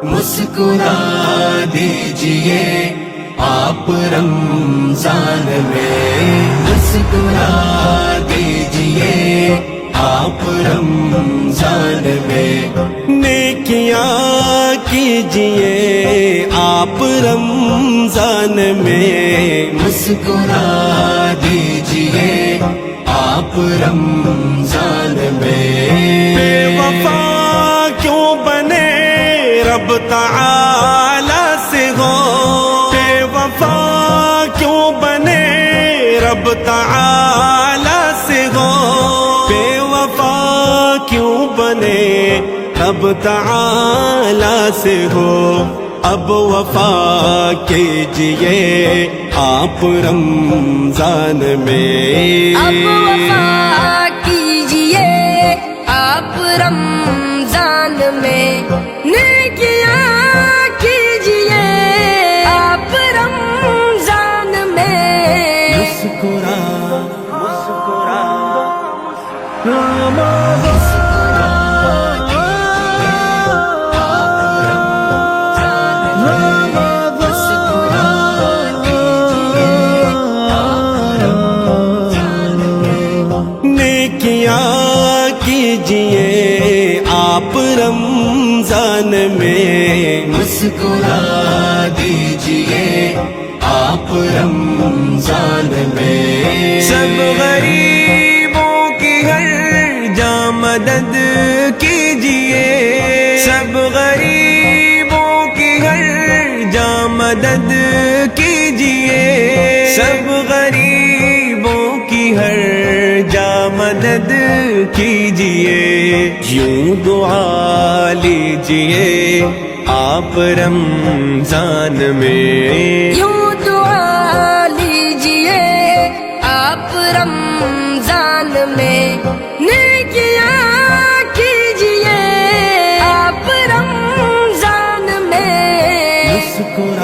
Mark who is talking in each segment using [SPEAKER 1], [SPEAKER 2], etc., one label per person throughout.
[SPEAKER 1] مسکرا دیجئے آپ رمضان میں، مسکرا دیجئے آپ رمضان میں، نیکیاں کیجئے آپ رمضان میں، مسکرا دیجئے آپ رمضان میں، بے وفا کیوں بنے رب تعالی سے ہو، بے وفا کیوں بنے رب تعالی سے ہو، بے وفا کیوں بنے رب تعالی سے ہو، اب وفا کیجئے آپ رمضان میں،
[SPEAKER 2] اب وفا کیجئے آپ رمضان میں، نیکیاں کیجئے آپ رمضان میں،
[SPEAKER 1] مسکرا نیکیاں کیجئے آپ رمضان میں، مسکرا دیجئے آپ رمضان میں، سب غریبوں کی ہر جا مدد کیجئے، سب غریبوں کی ہر جا مدد کیجئے، سب غریبوں کی ہر جا مدد کیجئے، یوں دعا لیجئے آپ رمضان میں،
[SPEAKER 2] یوں دعا لیجئے آپ رمضان میں، نیکیاں کیجئے آپ رمضان میں،
[SPEAKER 1] مسکرا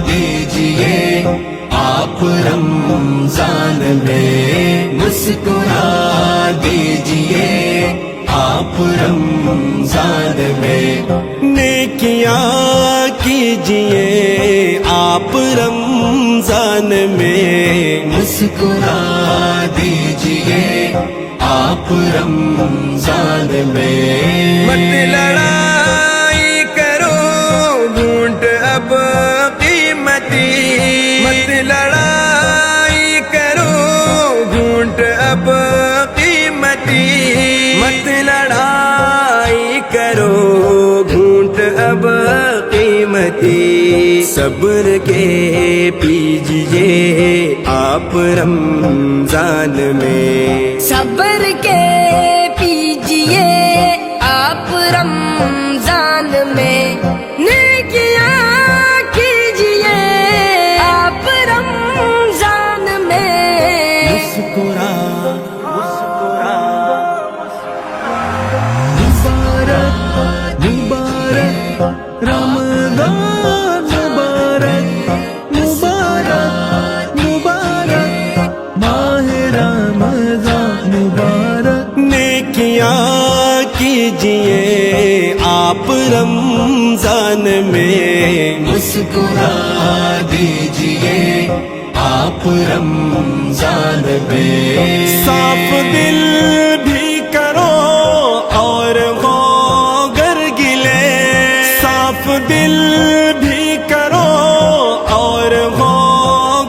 [SPEAKER 1] دیجئے آپ رمضان میں، مسکرا دیجئے آپ رمضان میں، نیکیاں کیجئے آپ رمضان میں، مسکرا دیجئے آپ رمضان میں، مت لڑائی کرو گھونٹ اب قیمتی، مت لڑائی کرو گھونٹ اب قیمتی، مت لڑائی کرو گھونٹ اب قیمتی، صبر کے پیجئے آپ رمضان میں،
[SPEAKER 2] صبر کے پیجئے آپ رمضان میں، نیکیاں کیجئے آپ رمضان میں،
[SPEAKER 1] مسکرا مبارک رمضان مبارک مبارک مبارک ماہ رمضان مبارک، نیکیاں کیجئے آپ رمضان میں، مسکرا دیجئے آپ رمضان میں، صاف دل بھی کرو اور ہو گر گلے، صاف دل بھی کرو اور ہو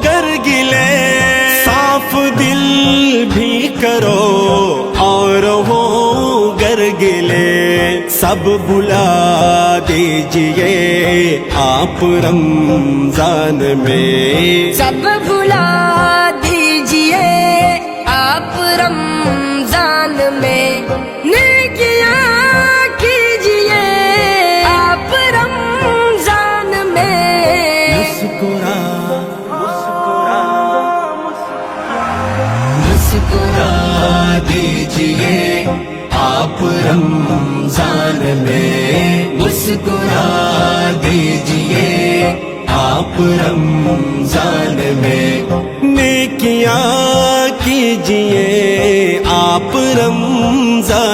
[SPEAKER 1] گر گلے، صاف دل بھی کرو اور ہو گر گلے، سب بلا دیجئے آپ رمضان میں،
[SPEAKER 2] سب بھلا دیجئے آپ رمضان میں، نیکیاں کیجئے آپ رمضان میں،
[SPEAKER 1] مسکرا دیجئے آپ رمضان میں، مسکرا دیجئے آپ رمضان میں، نیکیاں کیجئے آپ رمضان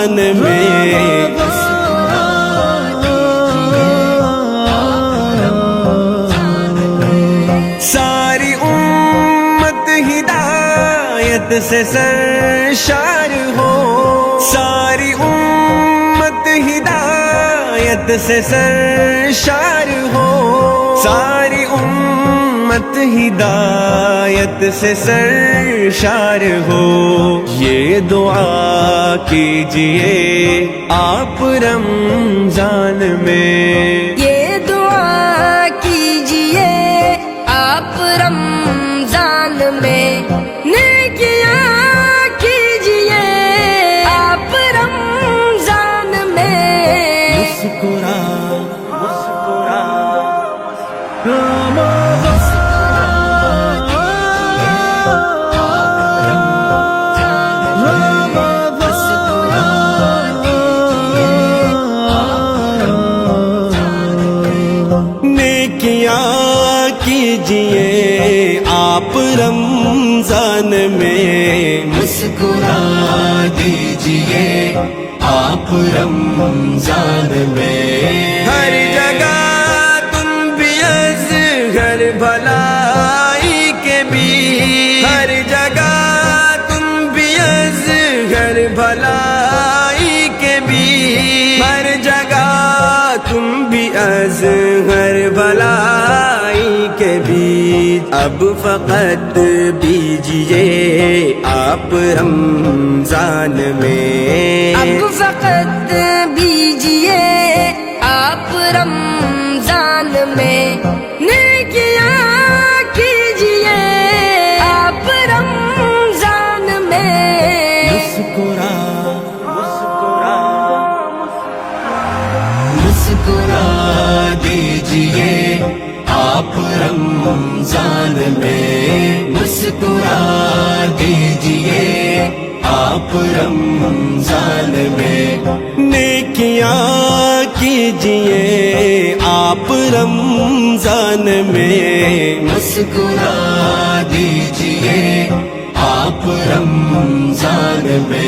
[SPEAKER 1] رمضان میں ساری امت ہدایت سے سرشار ہو، ساری امت ہدایت سے سرشار ہو، ساری امت ہدایت سے سرشار ہو، یہ دعا کیجئے آپ رمضان میں،
[SPEAKER 2] یہ دعا کیجئے آپ رمضان میں، نیکیاں کیجئے آپ رمضان میں،
[SPEAKER 1] مسکرا نیکیاں کیجئے آپ رمضان میں، مسکرا دیجئے آپ رمضان میں، ہر جگہ تم بھی اصغر بھلائی کے بھی، ہر جگہ تم بھی اصغر بھلائی کے بھی، ہر جگہ تم بھی اصغر بھلائی کے بھی، اب فقط بیجئے آپ رمضان میں،
[SPEAKER 2] اب فقط بیجئے آپ رمضان میں، نیکیاں کیجئے آپ رمضان میں،
[SPEAKER 1] مسکرا مسکرا دیجئے آپ رمضان میں، مسکرا دیجئے آپ رمضان میں، نیکیاں کیجئے آپ رمضان میں، مسکرا دیجئے آپ رمضان میں۔